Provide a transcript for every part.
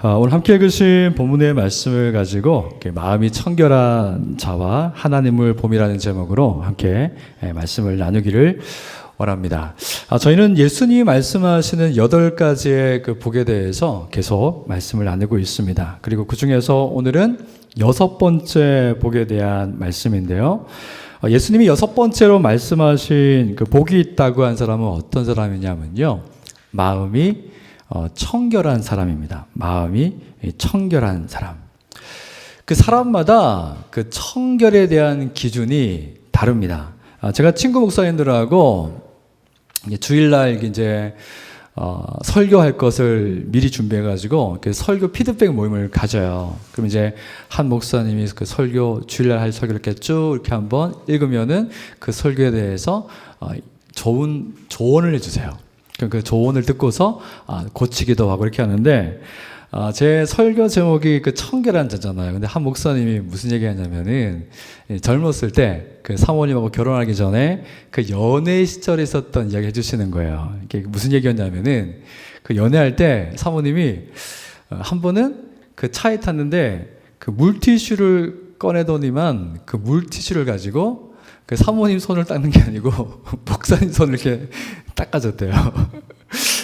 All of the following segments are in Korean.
오늘 함께 읽으신 본문의 말씀을 가지고 마음이 청결한 자와 하나님을 봄이라는 제목으로 함께 말씀을 나누기를 원합니다. 저희는 예수님이 말씀하시는 8가지의 그 복에 대해서 계속 말씀을 나누고 있습니다. 그리고 그 중에서 오늘은 6번째 복에 대한 말씀인데요. 예수님이 6번째로 말씀하신 그 복이 있다고 한 사람은 어떤 사람이냐면요, 마음이 청결한 사람입니다. 마음이 청결한 사람. 그 사람마다 그 청결에 대한 기준이 다릅니다. 제가 친구 목사님들하고 주일날 이제 설교할 것을 미리 준비해가지고 그 설교 피드백 모임을 가져요. 그럼 이제 한 목사님이 그 설교 주일날 할 설교를 이렇게 쭉 이렇게 한번 읽으면은 그 설교에 대해서 좋은 조언을 해주세요. 그 조언을 듣고서 고치기도 하고 이렇게 하는데, 제 설교 제목이 그 청결한 자잖아요. 근데 한 목사님이 무슨 얘기 하냐면은, 젊었을 때 그 사모님하고 결혼하기 전에 그 연애 시절에 있었던 이야기 해주시는 거예요. 이게 무슨 얘기였냐면은, 그 연애할 때 사모님이 한 번은 그 차에 탔는데 그 물티슈를 꺼내더니만 그 물티슈를 가지고 그 사모님 손을 닦는 게 아니고 목사님 손을 이렇게 닦아줬대요.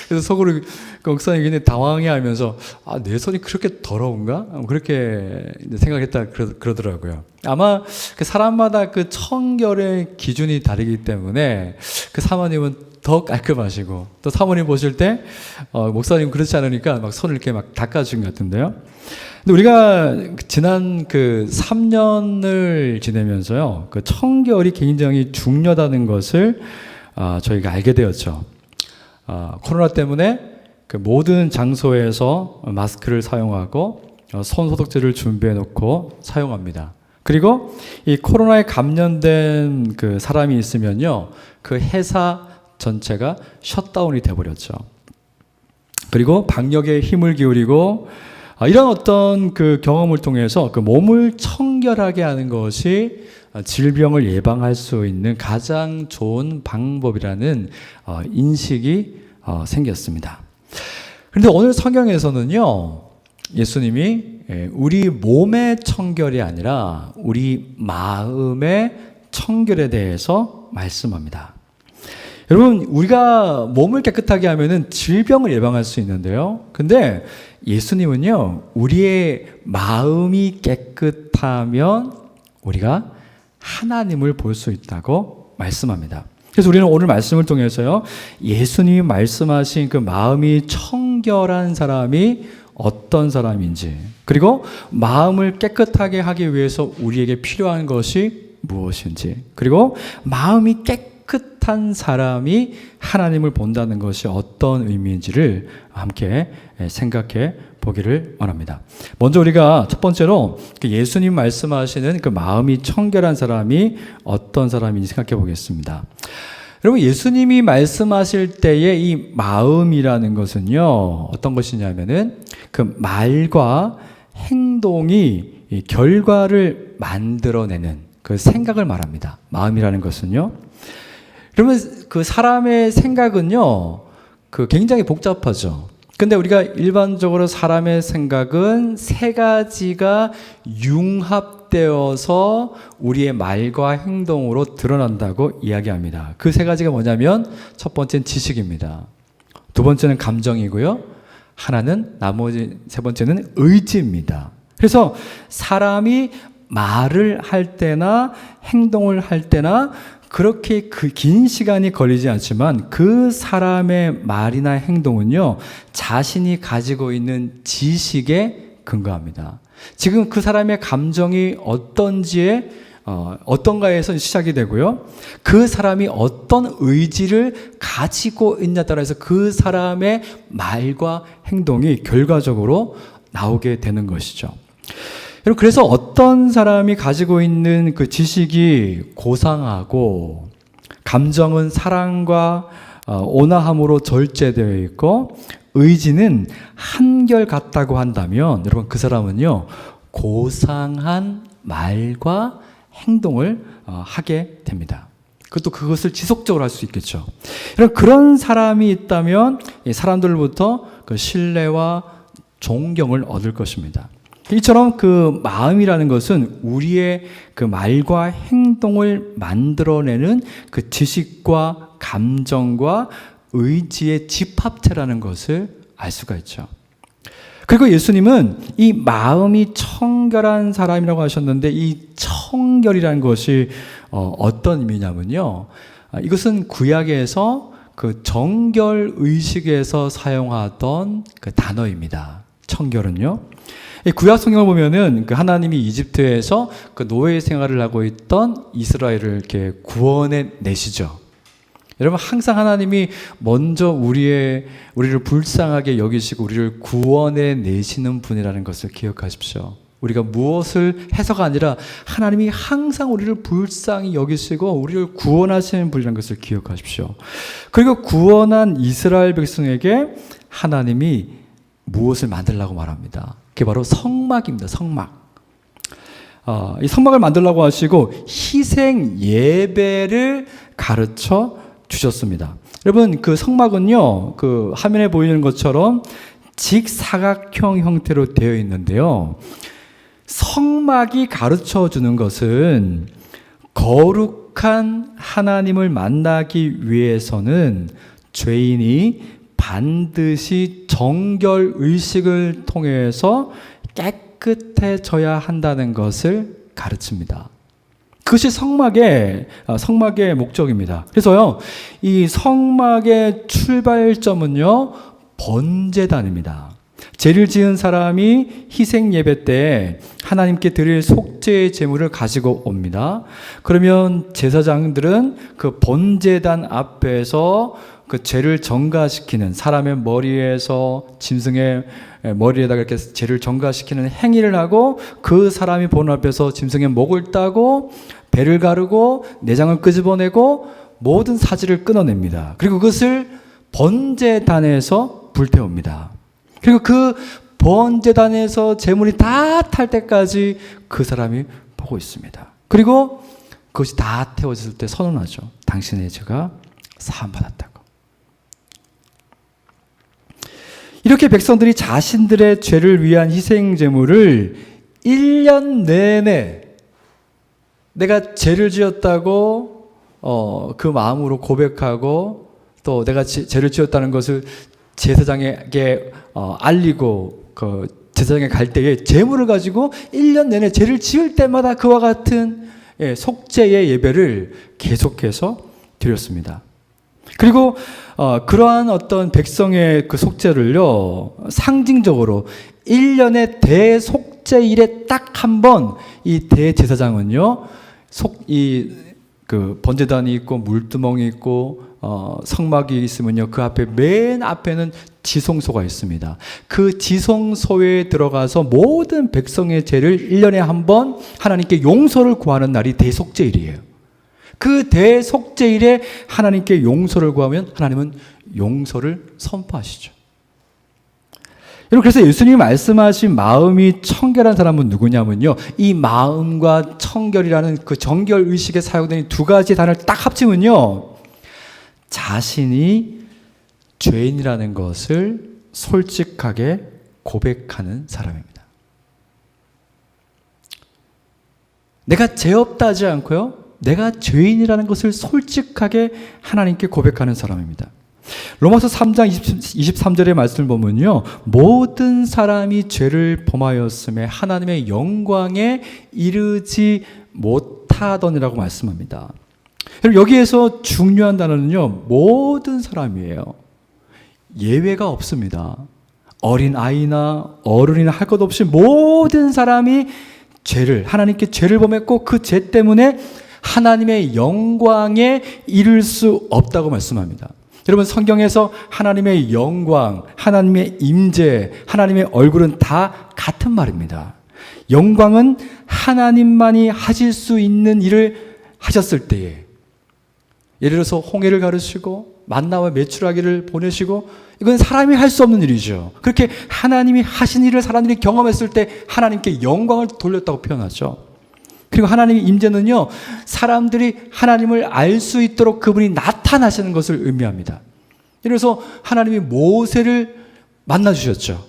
그래서 속으로 그 목사님이 굉장히 당황해하면서 내 손이 그렇게 더러운가? 그렇게 생각했다 그러더라고요. 아마 그 사람마다 그 청결의 기준이 다르기 때문에 그 사모님은 더 깔끔하시고, 또 사모님 보실 때 목사님 그렇지 않으니까 막 손을 이렇게 막 닦아준 것 같은데요. 근데 우리가 지난 그 3년을 지내면서요, 그 청결이 굉장히 중요하다는 것을 저희가 알게 되었죠. 코로나 때문에 그 모든 장소에서 마스크를 사용하고 손 소독제를 준비해 놓고 사용합니다. 그리고 이 코로나에 감염된 그 사람이 있으면요, 그 회사 전체가 셧다운이 돼버렸죠. 그리고 방역에 힘을 기울이고, 이런 어떤 그 경험을 통해서 그 몸을 청결하게 하는 것이 질병을 예방할 수 있는 가장 좋은 방법이라는 인식이 생겼습니다. 그런데 오늘 성경에서는요, 예수님이 우리 몸의 청결이 아니라 우리 마음의 청결에 대해서 말씀합니다. 여러분, 우리가 몸을 깨끗하게 하면은 질병을 예방할 수 있는데요. 근데 예수님은요, 우리의 마음이 깨끗하면 우리가 하나님을 볼 수 있다고 말씀합니다. 그래서 우리는 오늘 말씀을 통해서요, 예수님이 말씀하신 그 마음이 청결한 사람이 어떤 사람인지, 그리고 마음을 깨끗하게 하기 위해서 우리에게 필요한 것이 무엇인지, 그리고 마음이 깨끗한 사람이 하나님을 본다는 것이 어떤 의미인지를 함께 생각해 보기를 원합니다. 먼저 우리가 첫 번째로 예수님 말씀하시는 그 마음이 청결한 사람이 어떤 사람인지 생각해 보겠습니다. 여러분, 예수님이 말씀하실 때의 이 마음이라는 것은요, 어떤 것이냐면은 그 말과 행동이 이 결과를 만들어내는 그 생각을 말합니다. 마음이라는 것은요. 그러면 그 사람의 생각은요, 그 굉장히 복잡하죠. 근데 우리가 일반적으로 사람의 생각은 3가지가 융합되어서 우리의 말과 행동으로 드러난다고 이야기합니다. 그 3가지가 뭐냐면, 첫 번째는 지식입니다. 두 번째는 감정이고요. 하나는, 나머지 3번째는 의지입니다. 그래서 사람이 말을 할 때나 행동을 할 때나 그렇게 그 긴 시간이 걸리지 않지만 그 사람의 말이나 행동은요, 자신이 가지고 있는 지식에 근거합니다. 지금 그 사람의 감정이 어떤가에서 시작이 되고요, 그 사람이 어떤 의지를 가지고 있냐에 따라서 그 사람의 말과 행동이 결과적으로 나오게 되는 것이죠. 여러분, 그래서 어떤 사람이 가지고 있는 그 지식이 고상하고, 감정은 사랑과 온화함으로 절제되어 있고, 의지는 한결같다고 한다면, 여러분, 그 사람은요, 고상한 말과 행동을 하게 됩니다. 그것을 지속적으로 할 수 있겠죠. 그런 사람이 있다면 사람들로부터 그 신뢰와 존경을 얻을 것입니다. 이처럼 그 마음이라는 것은 우리의 그 말과 행동을 만들어내는 그 지식과 감정과 의지의 집합체라는 것을 알 수가 있죠. 그리고 예수님은 이 마음이 청결한 사람이라고 하셨는데, 이 청결이라는 것이 어떤 의미냐면요, 이것은 구약에서 그 정결 의식에서 사용하던 그 단어입니다. 청결은요. 구약 성경을 보면은 그 하나님이 이집트에서 그 노예 생활을 하고 있던 이스라엘을 이렇게 구원해 내시죠. 여러분, 항상 하나님이 먼저 우리를 불쌍하게 여기시고 우리를 구원해 내시는 분이라는 것을 기억하십시오. 우리가 무엇을 해서가 아니라 하나님이 항상 우리를 불쌍히 여기시고 우리를 구원하시는 분이라는 것을 기억하십시오. 그리고 구원한 이스라엘 백성에게 하나님이 무엇을 만들라고 말합니다. 그게 바로 성막입니다. 성막. 이 성막을 만들라고 하시고 희생 예배를 가르쳐 주셨습니다. 여러분, 그 성막은요, 그 화면에 보이는 것처럼 직사각형 형태로 되어 있는데요, 성막이 가르쳐 주는 것은 거룩한 하나님을 만나기 위해서는 죄인이 반드시 정결 의식을 통해서 깨끗해져야 한다는 것을 가르칩니다. 그것이 성막의 목적입니다. 그래서요, 이 성막의 출발점은요, 번제단입니다. 죄를 지은 사람이 희생 예배 때 하나님께 드릴 속죄의 제물을 가지고 옵니다. 그러면 제사장들은 그 번제단 앞에서 그 죄를 전가시키는, 사람의 머리에서 짐승의 머리에다가 이렇게 죄를 전가시키는 행위를 하고, 그 사람이 보는 앞에서 짐승의 목을 따고 배를 가르고 내장을 끄집어내고 모든 사지를 끊어냅니다. 그리고 그것을 번제단에서 불태웁니다. 그리고 그 번제단에서 제물이 다 탈 때까지 그 사람이 보고 있습니다. 그리고 그것이 다 태워졌을 때 선언하죠. 당신의 죄가 사함받았다고. 이렇게 백성들이 자신들의 죄를 위한 희생 제물을 1년 내내 내가 죄를 지었다고 그 마음으로 고백하고, 또 내가 죄를 지었다는 것을 제사장에게 알리고, 그 제사장에 갈 때에 제물을 가지고 1년 내내 죄를 지을 때마다 그와 같은 속죄의 예배를 계속해서 드렸습니다. 그리고 그러한 어떤 백성의 그 속죄를요, 상징적으로 1년의 대속죄일에 딱 한 번 이 대제사장은요, 그 번제단이 있고 물두멍이 있고 성막이 있으면요, 그 앞에 맨 앞에는 지성소가 있습니다. 그 지성소에 들어가서 모든 백성의 죄를 1년에 한 번 하나님께 용서를 구하는 날이 대속죄일이에요. 그 대속죄일에 하나님께 용서를 구하면 하나님은 용서를 선포하시죠. 여러분, 그래서 예수님이 말씀하신 마음이 청결한 사람은 누구냐면요, 이 마음과 청결이라는 그 정결 의식에 사용되는 두 가지 단어를 딱 합치면요, 자신이 죄인이라는 것을 솔직하게 고백하는 사람입니다. 내가 죄 없다 하지 않고요, 내가 죄인이라는 것을 솔직하게 하나님께 고백하는 사람입니다. 로마서 3장 23절의 말씀을 보면요, 모든 사람이 죄를 범하였음에 하나님의 영광에 이르지 못하더니라고 말씀합니다. 여기에서 중요한 단어는요, 모든 사람이에요. 예외가 없습니다. 어린아이나 어른이나 할 것 없이 모든 사람이 하나님께 죄를 범했고 그 죄 때문에 하나님의 영광에 이를 수 없다고 말씀합니다. 여러분, 성경에서 하나님의 영광, 하나님의 임재, 하나님의 얼굴은 다 같은 말입니다. 영광은 하나님만이 하실 수 있는 일을 하셨을 때에, 예를 들어서 홍해를 가르시고 만나와 메추라기를 보내시고, 이건 사람이 할 수 없는 일이죠. 그렇게 하나님이 하신 일을 사람들이 경험했을 때 하나님께 영광을 돌렸다고 표현하죠. 그리고 하나님의 임재는요, 사람들이 하나님을 알 수 있도록 그분이 나타나시는 것을 의미합니다. 그래서 하나님이 모세를 만나주셨죠.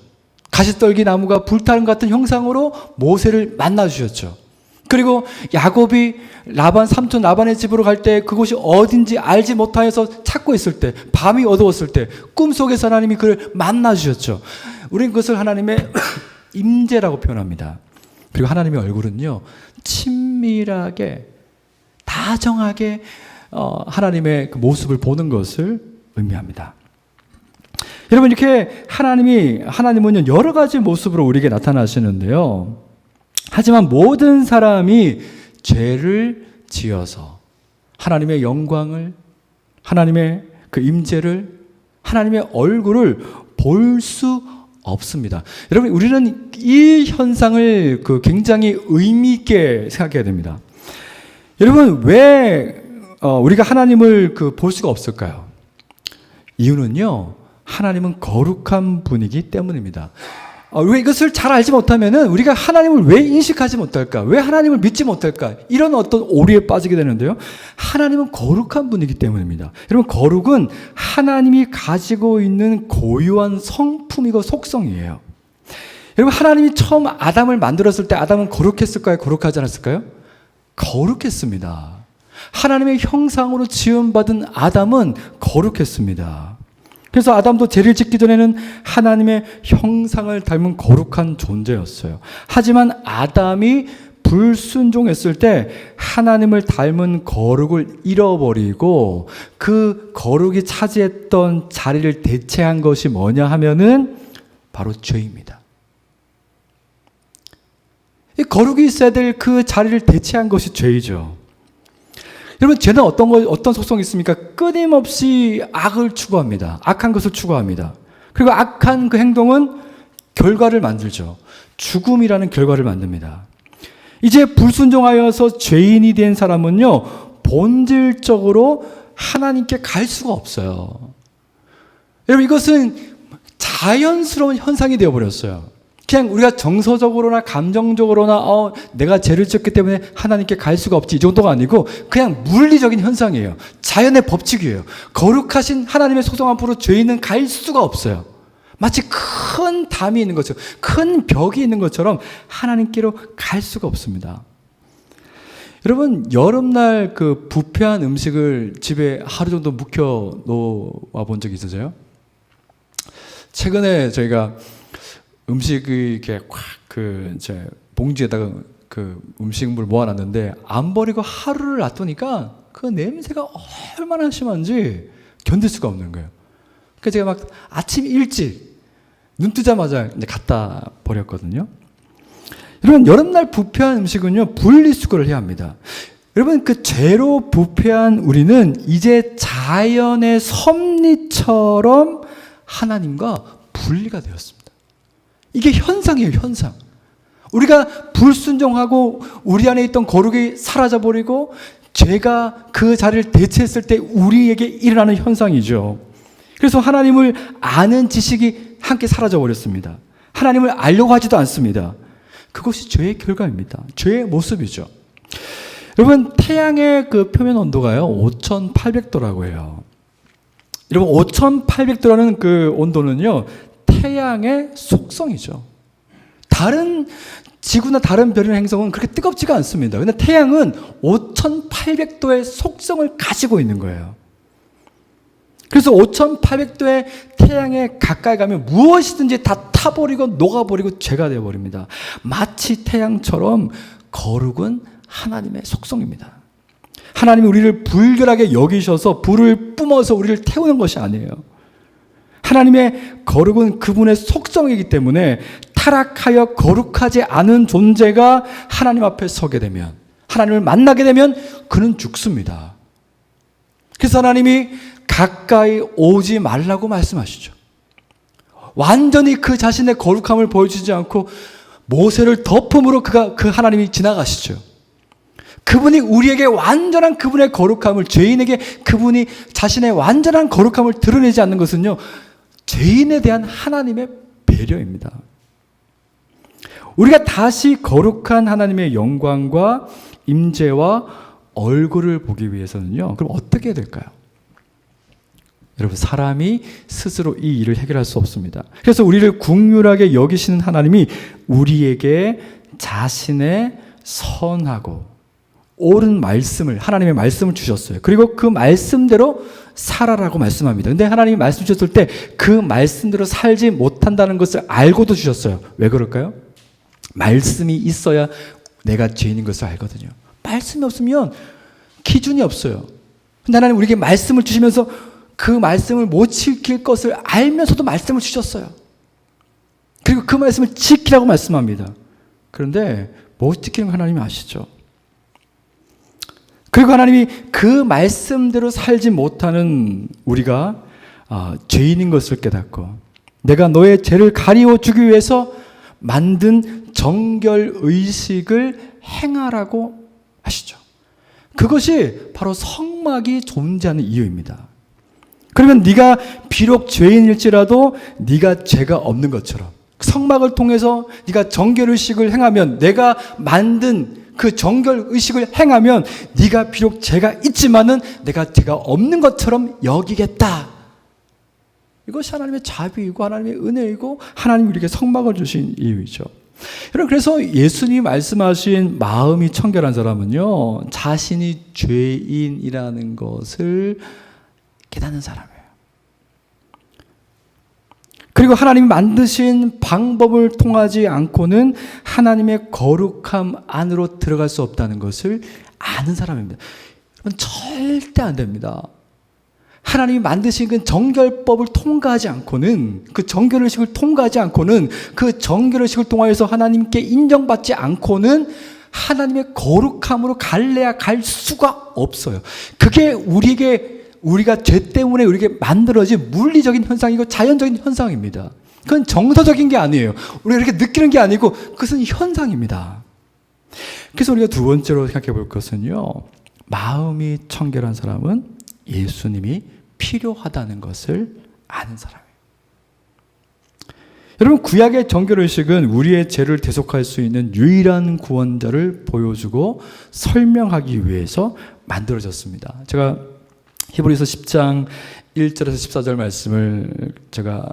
가시떨기 나무가 불타는 것 같은 형상으로 모세를 만나 주셨죠. 그리고 야곱이 삼촌 라반의 집으로 갈 때 그곳이 어딘지 알지 못하여서 찾고 있을 때, 밤이 어두웠을 때 꿈속에서 하나님이 그를 만나 주셨죠. 우리는 그것을 하나님의 임재라고 표현합니다. 그리고 하나님의 얼굴은요, 친밀하게 다정하게 하나님의 그 모습을 보는 것을 의미합니다. 여러분, 이렇게 하나님은 여러 가지 모습으로 우리에게 나타나시는데요. 하지만 모든 사람이 죄를 지어서 하나님의 영광을, 하나님의 그 임재를, 하나님의 얼굴을 볼 수 없습니다. 여러분, 우리는 이 현상을 굉장히 의미 있게 생각해야 됩니다. 여러분, 왜 우리가 하나님을 볼 수가 없을까요? 이유는요, 하나님은 거룩한 분이기 때문입니다. 왜 이것을 잘 알지 못하면은 우리가 하나님을 왜 인식하지 못할까? 왜 하나님을 믿지 못할까? 이런 어떤 오류에 빠지게 되는데요. 하나님은 거룩한 분이기 때문입니다. 여러분, 거룩은 하나님이 가지고 있는 고유한 성품이고 속성이에요. 여러분, 하나님이 처음 아담을 만들었을 때 아담은 거룩했을까요? 거룩하지 않았을까요? 거룩했습니다. 하나님의 형상으로 지음받은 아담은 거룩했습니다. 그래서 아담도 죄를 짓기 전에는 하나님의 형상을 닮은 거룩한 존재였어요. 하지만 아담이 불순종했을 때 하나님을 닮은 거룩을 잃어버리고 그 거룩이 차지했던 자리를 대체한 것이 뭐냐 하면은 바로 죄입니다. 이 거룩이 있어야 될 그 자리를 대체한 것이 죄이죠. 여러분, 죄는 어떤 속성이 있습니까? 끊임없이 악을 추구합니다. 악한 것을 추구합니다. 그리고 악한 그 행동은 결과를 만들죠. 죽음이라는 결과를 만듭니다. 이제 불순종하여서 죄인이 된 사람은요, 본질적으로 하나님께 갈 수가 없어요. 여러분, 이것은 자연스러운 현상이 되어버렸어요. 그냥 우리가 정서적으로나 감정적으로나 내가 죄를 지었기 때문에 하나님께 갈 수가 없지, 이 정도가 아니고 그냥 물리적인 현상이에요. 자연의 법칙이에요. 거룩하신 하나님의 소송 앞으로 죄인은 갈 수가 없어요. 마치 큰 담이 있는 것처럼, 큰 벽이 있는 것처럼 하나님께로 갈 수가 없습니다. 여러분, 여름날 그 부패한 음식을 집에 하루 정도 묵혀 놓아 본 적이 있으세요? 최근에 저희가 음식이 이렇게 이제 봉지에다가 그 음식물 모아놨는데 안 버리고 하루를 놔두니까 그 냄새가 얼마나 심한지 견딜 수가 없는 거예요. 그래서 제가 막 아침 일찍 눈 뜨자마자 이제 갖다 버렸거든요. 여러분, 여름날 부패한 음식은요, 분리수거를 해야 합니다. 여러분, 그 죄로 부패한 우리는 이제 자연의 섭리처럼 하나님과 분리가 되었습니다. 이게 현상이에요, 현상. 우리가 불순종하고 우리 안에 있던 거룩이 사라져버리고 죄가 그 자리를 대체했을 때 우리에게 일어나는 현상이죠. 그래서 하나님을 아는 지식이 함께 사라져버렸습니다. 하나님을 알려고 하지도 않습니다. 그것이 죄의 결과입니다. 죄의 모습이죠. 여러분, 태양의 그 표면 온도가요, 5,800도라고 해요. 여러분, 5,800도라는 그 온도는요, 태양의 속성이죠. 다른 지구나 다른 별이나 행성은 그렇게 뜨겁지가 않습니다. 그런데 태양은 5,800도의 속성을 가지고 있는 거예요. 그래서 5,800도의 태양에 가까이 가면 무엇이든지 다 타버리고 녹아버리고 죄가 되어버립니다. 마치 태양처럼 거룩은 하나님의 속성입니다. 하나님이 우리를 불결하게 여기셔서 불을 뿜어서 우리를 태우는 것이 아니에요. 하나님의 거룩은 그분의 속성이기 때문에 타락하여 거룩하지 않은 존재가 하나님 앞에 서게 되면, 하나님을 만나게 되면 그는 죽습니다. 그래서 하나님이 가까이 오지 말라고 말씀하시죠. 완전히 그 자신의 거룩함을 보여주지 않고 모세를 덮음으로 그 하나님이 지나가시죠. 그분이 우리에게 완전한 그분의 거룩함을, 죄인에게 그분이 자신의 완전한 거룩함을 드러내지 않는 것은요, 죄인에 대한 하나님의 배려입니다. 우리가 다시 거룩한 하나님의 영광과 임재와 얼굴을 보기 위해서는요, 그럼 어떻게 해야 될까요? 여러분, 사람이 스스로 이 일을 해결할 수 없습니다. 그래서 우리를 긍휼하게 여기시는 하나님이 우리에게 자신의 선하고 옳은 말씀을, 하나님의 말씀을 주셨어요. 그리고 그 말씀대로 살아라고 말씀합니다. 근데 하나님이 말씀 주셨을 때 그 말씀대로 살지 못한다는 것을 알고도 주셨어요. 왜 그럴까요? 말씀이 있어야 내가 죄인인 것을 알거든요. 말씀이 없으면 기준이 없어요. 근데 하나님 우리에게 말씀을 주시면서 그 말씀을 못 지킬 것을 알면서도 말씀을 주셨어요. 그리고 그 말씀을 지키라고 말씀합니다. 그런데 못 지키는 거 하나님이 아시죠? 그리고 하나님이 그 말씀대로 살지 못하는 우리가 죄인인 것을 깨닫고 내가 너의 죄를 가리워주기 위해서 만든 정결의식을 행하라고 하시죠. 그것이 바로 성막이 존재하는 이유입니다. 그러면 네가 비록 죄인일지라도 네가 죄가 없는 것처럼 성막을 통해서 네가 정결의식을 행하면, 내가 만든 그 정결의식을 행하면 네가 비록 죄가 있지만은 내가 죄가 없는 것처럼 여기겠다. 이것이 하나님의 자비이고 하나님의 은혜이고 하나님이 우리에게 성막을 주신 이유이죠. 여러분, 그래서 예수님이 말씀하신 마음이 청결한 사람은요, 자신이 죄인이라는 것을 깨닫는 사람이에요. 그리고 하나님이 만드신 방법을 통하지 않고는 하나님의 거룩함 안으로 들어갈 수 없다는 것을 아는 사람입니다. 여러분, 절대 안 됩니다. 하나님이 만드신 그 정결법을 통과하지 않고는, 그 정결의식을 통과하지 않고는, 그 정결의식을 통하여서 하나님께 인정받지 않고는 하나님의 거룩함으로 갈래야 갈 수가 없어요. 그게 우리가 죄 때문에 우리에게 만들어진 물리적인 현상이고 자연적인 현상입니다. 그건 정서적인 게 아니에요. 우리가 이렇게 느끼는 게 아니고 그것은 현상입니다. 그래서 우리가 두 번째로 생각해 볼 것은요, 마음이 청결한 사람은 예수님이 필요하다는 것을 아는 사람이에요. 여러분, 구약의 정결의식은 우리의 죄를 대속할 수 있는 유일한 구원자를 보여주고 설명하기 위해서 만들어졌습니다. 제가 히브리서 10장 1절에서 14절 말씀을 제가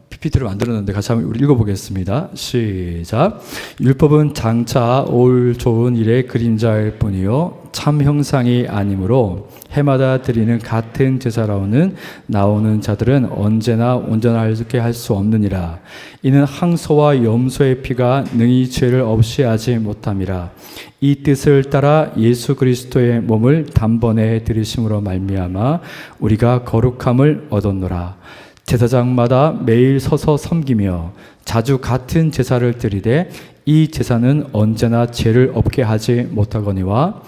PPT를 만들었는데 같이 한번 우리 읽어보겠습니다. 시작. 율법은 장차 올 좋은 일의 그림자일 뿐이요 참 형상이 아니므로 해마다 드리는 같은 제사로는 나오는 자들은 언제나 온전하게 할 수 없느니라. 이는 항소와 염소의 피가 능히 죄를 없이 하지 못함이라. 이 뜻을 따라 예수 그리스도의 몸을 단번에 드리심으로 말미암아 우리가 거룩함을 얻었노라. 제사장마다 매일 서서 섬기며 자주 같은 제사를 드리되 이 제사는 언제나 죄를 없게 하지 못하거니와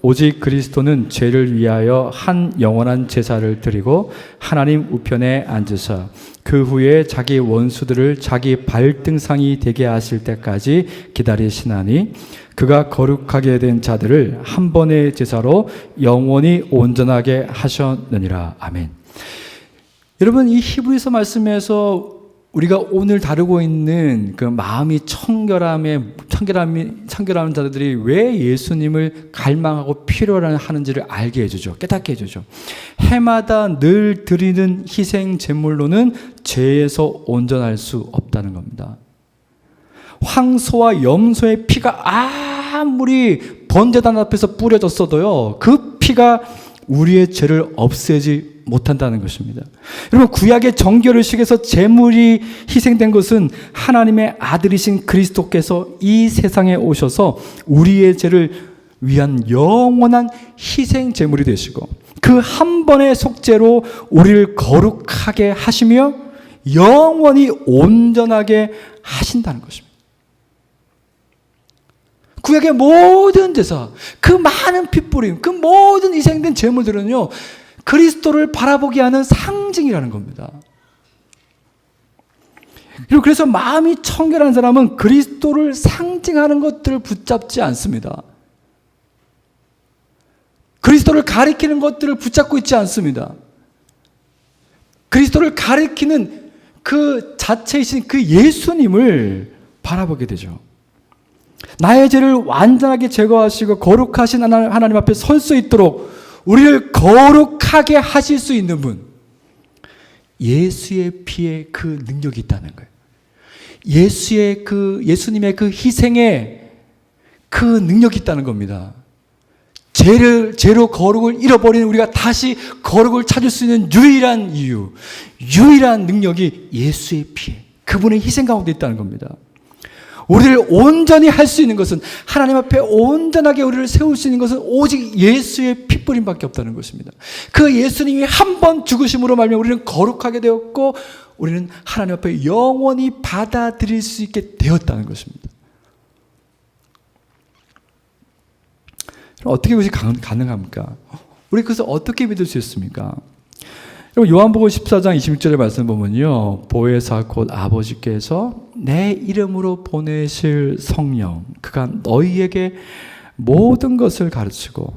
오직 그리스도는 죄를 위하여 한 영원한 제사를 드리고 하나님 우편에 앉으사 그 후에 자기 원수들을 자기 발등상이 되게 하실 때까지 기다리시나니 그가 거룩하게 된 자들을 한 번의 제사로 영원히 온전하게 하셨느니라. 아멘. 여러분, 이 히브리서 말씀에서 우리가 오늘 다루고 있는 그 마음이 청결한 자들이 왜 예수님을 갈망하고 필요로 하는지를 알게 해주죠. 깨닫게 해주죠. 해마다 늘 드리는 희생 제물로는 죄에서 온전할 수 없다는 겁니다. 황소와 염소의 피가 아무리 번제단 앞에서 뿌려졌어도요, 그 피가 우리의 죄를 없애지 못한다는 것입니다. 여러분, 구약의 정결의식에서 제물이 희생된 것은 하나님의 아들이신 그리스도께서 이 세상에 오셔서 우리의 죄를 위한 영원한 희생 제물이 되시고 그 한 번의 속죄로 우리를 거룩하게 하시며 영원히 온전하게 하신다는 것입니다. 구약의 모든 제사, 그 많은 핏뿌림, 그 모든 희생된 제물들은요, 그리스도를 바라보게 하는 상징이라는 겁니다. 그리고 그래서 마음이 청결한 사람은 그리스도를 상징하는 것들을 붙잡지 않습니다. 그리스도를 가리키는 것들을 붙잡고 있지 않습니다. 그리스도를 가리키는 그 자체이신 그 예수님을 바라보게 되죠. 나의 죄를 완전하게 제거하시고 거룩하신 하나님 앞에 설 수 있도록 우리를 거룩하게 하실 수 있는 분, 예수의 피에 그 능력이 있다는 거예요. 예수님의 그 희생에 그 능력이 있다는 겁니다. 죄로 거룩을 잃어버리는 우리가 다시 거룩을 찾을 수 있는 유일한 이유, 유일한 능력이 예수의 피에, 그분의 희생 가운데 있다는 겁니다. 우리를 온전히 할 수 있는 것은, 하나님 앞에 온전하게 우리를 세울 수 있는 것은 오직 예수의 피뿌림밖에 없다는 것입니다. 그 예수님이 한 번 죽으심으로 말미암아 우리는 거룩하게 되었고, 우리는 하나님 앞에 영원히 받아들일 수 있게 되었다는 것입니다. 어떻게 그것이 가능합니까? 우리 그것을 어떻게 믿을 수 있습니까? 여러분, 요한복음 14장 26절의 말씀 보면요, 보혜사 곧 아버지께서 내 이름으로 보내실 성령, 그가 너희에게 모든 것을 가르치고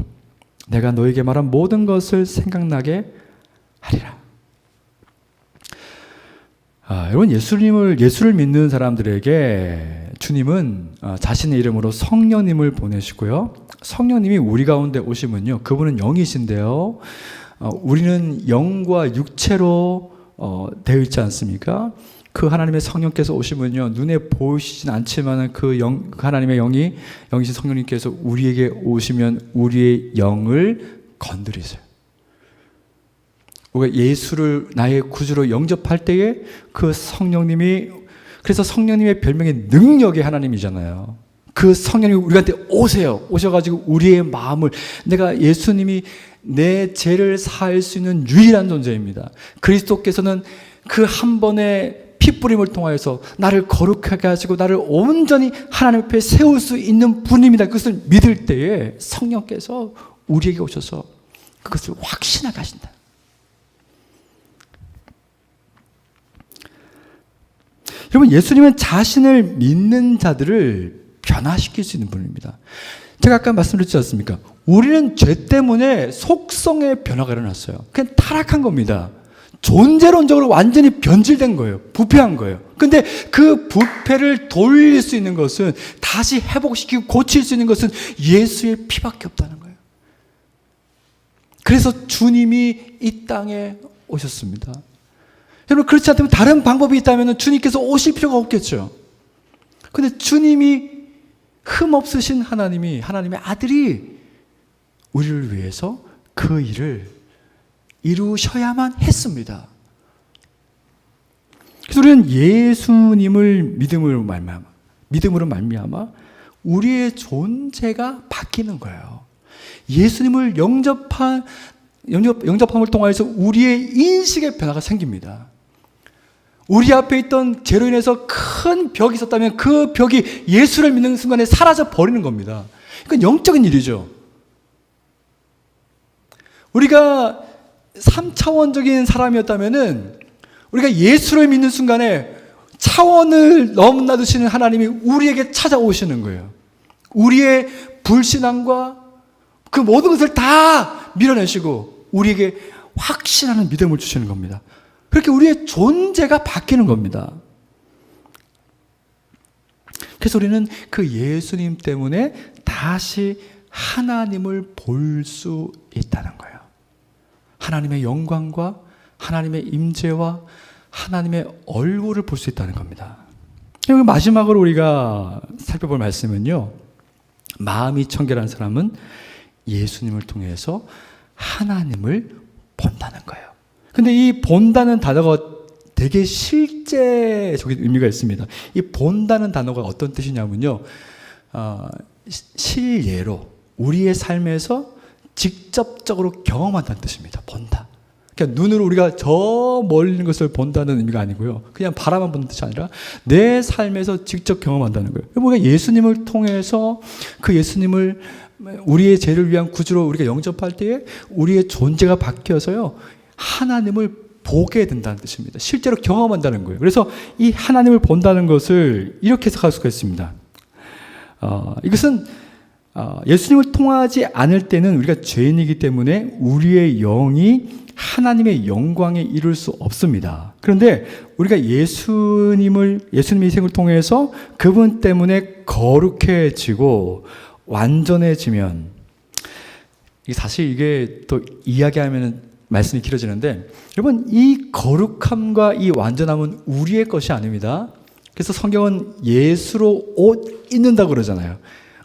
내가 너희에게 말한 모든 것을 생각나게 하리라. 여러분, 예수를 믿는 사람들에게 주님은 자신의 이름으로 성령님을 보내시고요, 성령님이 우리 가운데 오시면요, 그분은 영이신데요, 우리는 영과 육체로 되어 있지 않습니까? 그 하나님의 성령께서 오시면요, 눈에 보이시진 않지만 그 하나님의 영이신 성령님께서 우리에게 오시면 우리의 영을 건드리세요. 우리가 예수를 나의 구주로 영접할 때에 그 성령님이, 그래서 성령님의 별명이 능력의 하나님이잖아요. 그 성령님이 우리한테 오셔가지고 우리의 마음을, 내가 예수님이 내 죄를 사할 수 있는 유일한 존재입니다. 그리스도께서는 그 한 번의 피뿌림을 통하여서 나를 거룩하게 하시고 나를 온전히 하나님 앞에 세울 수 있는 분입니다. 그것을 믿을 때에 성령께서 우리에게 오셔서 그것을 확신하게 하신다. 여러분, 예수님은 자신을 믿는 자들을 변화시킬 수 있는 분입니다. 제가 아까 말씀드렸지 않습니까? 우리는 죄 때문에 속성의 변화가 일어났어요. 그냥 타락한 겁니다. 존재론적으로 완전히 변질된 거예요. 부패한 거예요. 근데 그 부패를 돌릴 수 있는 것은, 다시 회복시키고 고칠 수 있는 것은 예수의 피밖에 없다는 거예요. 그래서 주님이 이 땅에 오셨습니다. 여러분, 그렇지 않다면 다른 방법이 있다면 주님께서 오실 필요가 없겠죠. 근데 주님이, 흠없으신 하나님의 아들이 우리를 위해서 그 일을 이루셔야만 했습니다. 그래서 우리는 예수님을 믿음으로 말미암아 우리의 존재가 바뀌는 거예요. 예수님을 영접함을 통하여서 우리의 인식의 변화가 생깁니다. 우리 앞에 있던 죄로 인해서 큰 벽이 있었다면 그 벽이 예수를 믿는 순간에 사라져 버리는 겁니다. 이건 영적인 일이죠. 우리가 3차원적인 사람이었다면은 우리가 예수를 믿는 순간에 차원을 넘나드시는 하나님이 우리에게 찾아오시는 거예요. 우리의 불신앙과 그 모든 것을 다 밀어내시고 우리에게 확신하는 믿음을 주시는 겁니다. 그렇게 우리의 존재가 바뀌는 겁니다. 그래서 우리는 그 예수님 때문에 다시 하나님을 볼 수 있다는 거예요. 하나님의 영광과 하나님의 임재와 하나님의 얼굴을 볼 수 있다는 겁니다. 그리고 마지막으로 우리가 살펴볼 말씀은요, 마음이 청결한 사람은 예수님을 통해서 하나님을 본다는 거예요. 근데 이 본다는 단어가 되게 실제적인 의미가 있습니다. 이 본다는 단어가 어떤 뜻이냐면요, 실예로 우리의 삶에서 직접적으로 경험한다는 뜻입니다. 본다. 그러니까 눈으로 우리가 저 멀리 있는 것을 본다는 의미가 아니고요, 그냥 바라만 보는 뜻이 아니라 내 삶에서 직접 경험한다는 거예요. 우리가 예수님을 통해서 그 예수님을 우리의 죄를 위한 구주로 우리가 영접할 때에 우리의 존재가 바뀌어서요, 하나님을 보게 된다는 뜻입니다. 실제로 경험한다는 거예요. 그래서 이 하나님을 본다는 것을 이렇게 해석할 수가 있습니다. 이것은 예수님을 통하지 않을 때는 우리가 죄인이기 때문에 우리의 영이 하나님의 영광에 이룰 수 없습니다. 그런데 우리가 예수님의 희생을 통해서 그분 때문에 거룩해지고 완전해지면, 사실 이게 또 이야기하면 말씀이 길어지는데, 여러분, 이 거룩함과 이 완전함은 우리의 것이 아닙니다. 그래서 성경은 예수로 옷 입는다고 그러잖아요.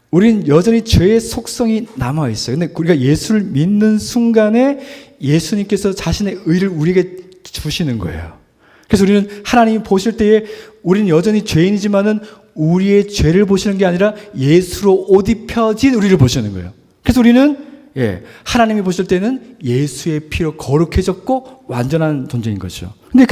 우리는 여전히 죄의 속성이 남아있어요. 근데 우리가 예수를 믿는 순간에 예수님께서 자신의 의를 우리에게 주시는 거예요. 그래서 우리는 하나님이 보실 때에 우리는 여전히 죄인이지만은 우리의 죄를 보시는 게 아니라 예수로 옷 입혀진 우리를 보시는 거예요. 그래서 우리는 하나님이 보실 때는 예수의 피로 거룩해졌고 완전한 존재인 거죠. 근데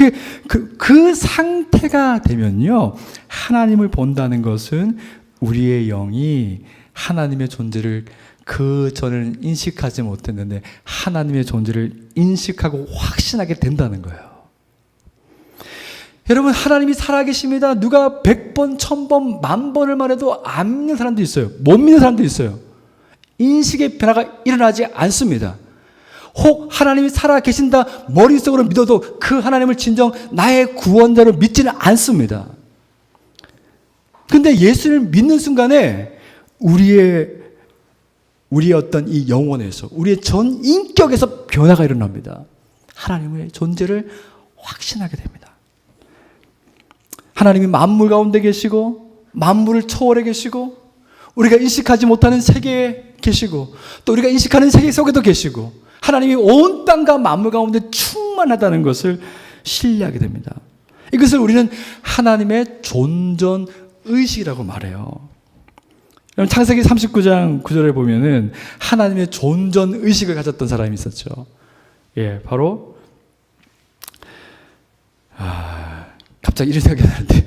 그 상태가 되면요, 하나님을 본다는 것은 우리의 영이 하나님의 존재를 그 전에는 인식하지 못했는데 하나님의 존재를 인식하고 확신하게 된다는 거예요. 여러분, 하나님이 살아계십니다. 누가 100번, 1000번, 10,000번을 말해도 안 믿는 사람도 있어요. 못 믿는 사람도 있어요. 인식의 변화가 일어나지 않습니다. 혹 하나님이 살아계신다 머릿속으로 믿어도 그 하나님을 진정 나의 구원자로 믿지는 않습니다. 근데 예수를 믿는 순간에 우리의 어떤 이 영혼에서, 우리의 전 인격에서 변화가 일어납니다. 하나님의 존재를 확신하게 됩니다. 하나님이 만물 가운데 계시고 만물을 초월해 계시고 우리가 인식하지 못하는 세계에 계시고 또 우리가 인식하는 세계 속에도 계시고 하나님이 온 땅과 만물 가운데 충만하다는 것을 신뢰하게 됩니다. 이것을 우리는 하나님의 존전 의식이라고 말해요. 창세기 39장 9절에 보면은 하나님의 존전 의식을 가졌던 사람이 있었죠. 바로 갑자기 이런 생각이 나는데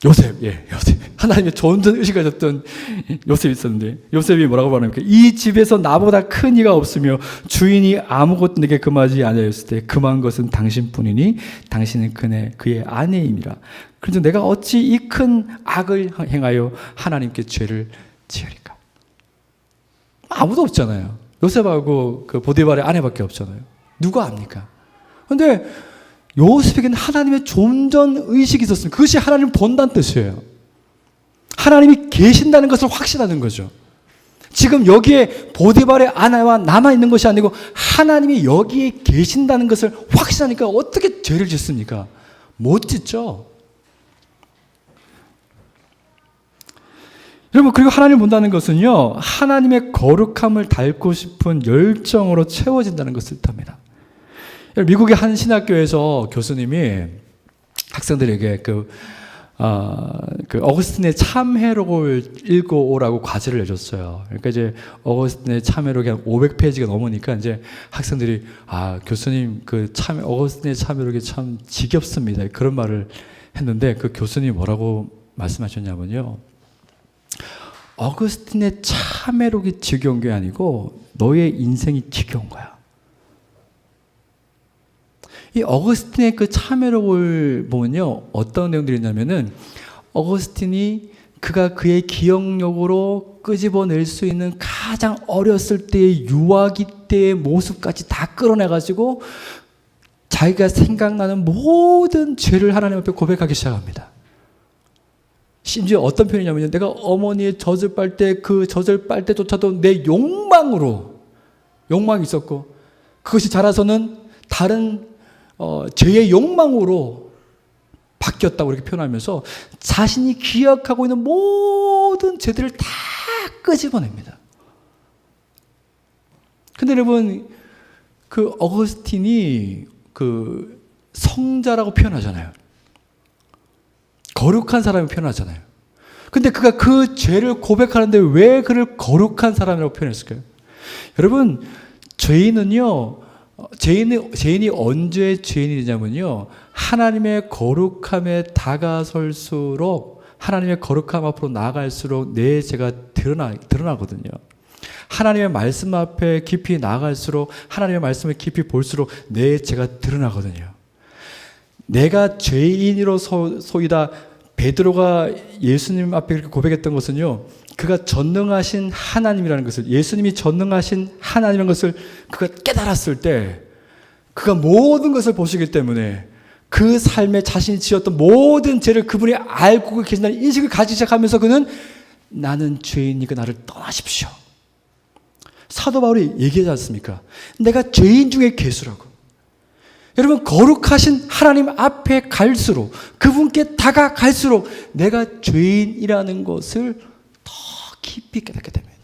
요셉. 하나님의 존전 의식을 가졌던 요셉이 있었는데, 요셉이 뭐라고 말합니까? 이 집에서 나보다 큰 이가 없으며 주인이 아무것도 내게 금하지 아니하였을 때 금한 것은 당신뿐이니 당신은 그의 아내임이라. 그래서 내가 어찌 이 큰 악을 행하여 하나님께 죄를 지으리까? 아무도 없잖아요. 요셉하고 그 보디발의 아내밖에 없잖아요. 누가 압니까? 그런데 요셉에게는 하나님의 존전 의식이 있었습니다. 그것이 하나님을 본다는 뜻이에요. 하나님이 계신다는 것을 확신하는 거죠. 지금 여기에 보디발의 아내와 남아있는 것이 아니고 하나님이 여기에 계신다는 것을 확신하니까 어떻게 죄를 짓습니까? 못 짓죠. 여러분, 그리고 하나님을 본다는 것은요, 하나님의 거룩함을 닮고 싶은 열정으로 채워진다는 것을 뜻합니다. 미국의 한 신학교에서 교수님이 학생들에게 어거스틴의 참회록을 읽어오라고 과제를 내줬어요. 그러니까 이제 어거스틴의 참회록이 한 500페이지가 넘으니까 이제 학생들이 교수님 어거스틴의 참회록이 참 지겹습니다. 그런 말을 했는데 그 교수님이 뭐라고 말씀하셨냐면요, 어거스틴의 참회록이 지겨운 게 아니고 너의 인생이 지겨운 거야. 이 어거스틴의 그 참회록을 보면요, 어떤 내용들이 있냐면은 어거스틴이 그의 기억력으로 끄집어낼 수 있는 가장 어렸을 때의 유아기 때의 모습까지 다 끌어내가지고 자기가 생각나는 모든 죄를 하나님 앞에 고백하기 시작합니다. 심지어 어떤 표현이냐면요, 내가 어머니의 젖을 빨 때 그 젖을 빨 때조차도 내 욕망이 있었고 그것이 자라서는 다른 죄의 욕망으로 바뀌었다고 이렇게 표현하면서 자신이 기억하고 있는 모든 죄들을 다 끄집어냅니다. 근데 여러분, 그 어거스틴이 그 성자라고 표현하잖아요. 거룩한 사람을 표현하잖아요. 근데 그가 그 죄를 고백하는데 왜 그를 거룩한 사람이라고 표현했을까요? 여러분, 죄인이 언제 죄인이 되냐면요, 하나님의 거룩함에 다가설수록, 하나님의 거룩함 앞으로 나아갈수록 내 죄가 드러나거든요. 하나님의 말씀 앞에 깊이 나아갈수록, 하나님의 말씀을 깊이 볼수록 내 죄가 드러나거든요. 내가 죄인으로 소이다. 베드로가 예수님 앞에 그렇게 고백했던 것은요, 그가 전능하신 하나님이라는 것을, 예수님이 전능하신 하나님이라는 것을 그가 깨달았을 때 그가 모든 것을 보시기 때문에 그 삶에 자신이 지었던 모든 죄를 그분이 알고 계신다는 인식을 가지기 시작하면서 그는 나는 죄인이니까 나를 떠나십시오. 사도 바울이 얘기하지 않습니까? 내가 죄인 중에 괴수라고. 여러분, 거룩하신 하나님 앞에 갈수록, 그분께 다가갈수록 내가 죄인이라는 것을 더 깊이 깨닫게 됩니다.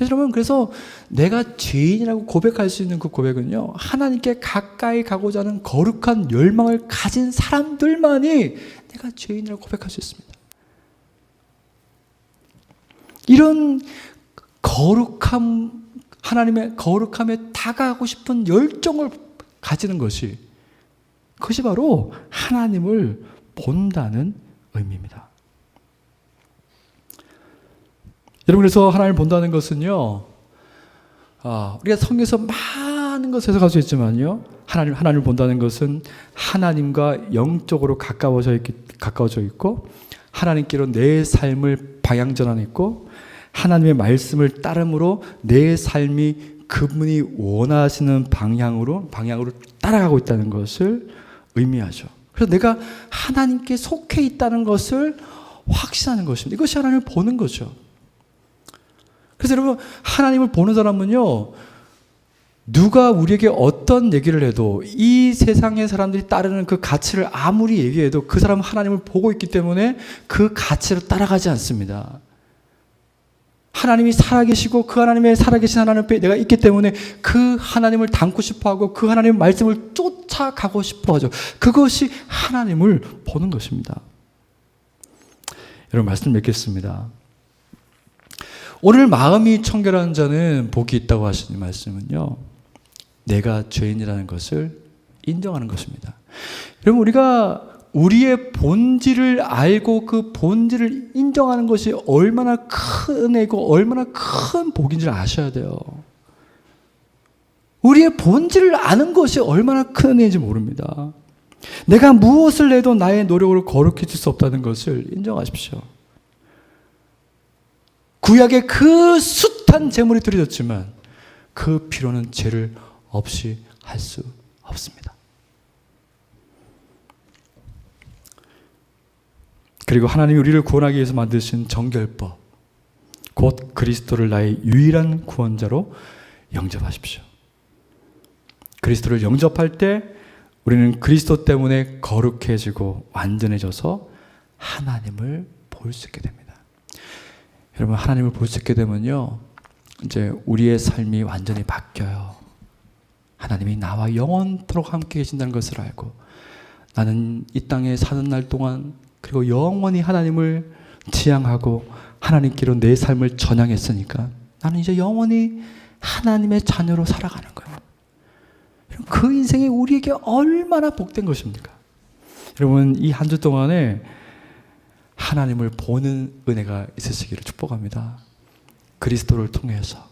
여러분, 그래서 내가 죄인이라고 고백할 수 있는 그 고백은요, 하나님께 가까이 가고자 하는 거룩한 열망을 가진 사람들만이 내가 죄인이라고 고백할 수 있습니다. 이런 거룩함, 하나님의 거룩함에 다가가고 싶은 열정을 가지는 것이, 그것이 바로 하나님을 본다는 의미입니다. 여러분, 그래서 하나님을 본다는 것은요, 우리가 성경에서 많은 것을 해석할 수 있지만요, 하나님을 본다는 것은 하나님과 영적으로 가까워져 있고, 하나님께로 내 삶을 방향전환했고, 하나님의 말씀을 따름으로 내 삶이 그분이 원하시는 방향으로 따라가고 있다는 것을 의미하죠. 그래서 내가 하나님께 속해 있다는 것을 확신하는 것입니다. 이것이 하나님을 보는 거죠. 그래서 여러분, 하나님을 보는 사람은요, 누가 우리에게 어떤 얘기를 해도, 이 세상의 사람들이 따르는 그 가치를 아무리 얘기해도 그 사람은 하나님을 보고 있기 때문에 그 가치를 따라가지 않습니다. 하나님이 살아계시고 그 하나님의 살아계신 하나님 앞에 내가 있기 때문에 그 하나님을 닮고 싶어하고 그 하나님의 말씀을 쫓아가고 싶어하죠. 그것이 하나님을 보는 것입니다. 여러분, 말씀 맺겠습니다. 오늘 마음이 청결한 자는 복이 있다고 하시는 말씀은요, 내가 죄인이라는 것을 인정하는 것입니다. 여러분, 우리가 우리의 본질을 알고 그 본질을 인정하는 것이 얼마나 큰 은혜고 얼마나 큰 복인지를 아셔야 돼요. 우리의 본질을 아는 것이 얼마나 큰 은혜인지 모릅니다. 내가 무엇을 해도 나의 노력으로 거룩해질 수 없다는 것을 인정하십시오. 구약에 그 숱한 제물이 드려졌지만 그 피로는 죄를 없이 할 수 없습니다. 그리고 하나님이 우리를 구원하기 위해서 만드신 정결법, 곧 그리스도를 나의 유일한 구원자로 영접하십시오. 그리스도를 영접할 때 우리는 그리스도 때문에 거룩해지고 완전해져서 하나님을 볼 수 있게 됩니다. 여러분, 하나님을 볼 수 있게 되면요, 이제 우리의 삶이 완전히 바뀌어요. 하나님이 나와 영원토록 함께 계신다는 것을 알고, 나는 이 땅에 사는 날 동안 그리고 영원히 하나님을 지향하고 하나님께로 내 삶을 전향했으니까 나는 이제 영원히 하나님의 자녀로 살아가는 거예요. 그 인생이 우리에게 얼마나 복된 것입니까? 여러분, 이 한 주 동안에 하나님을 보는 은혜가 있으시기를 축복합니다. 그리스도를 통해서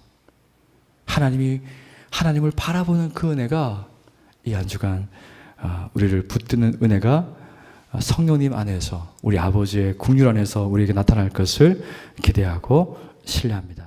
하나님을 바라보는 그 은혜가 이 한 주간 우리를 붙드는 은혜가 성령님 안에서, 우리 아버지의 국률 안에서 우리에게 나타날 것을 기대하고 신뢰합니다.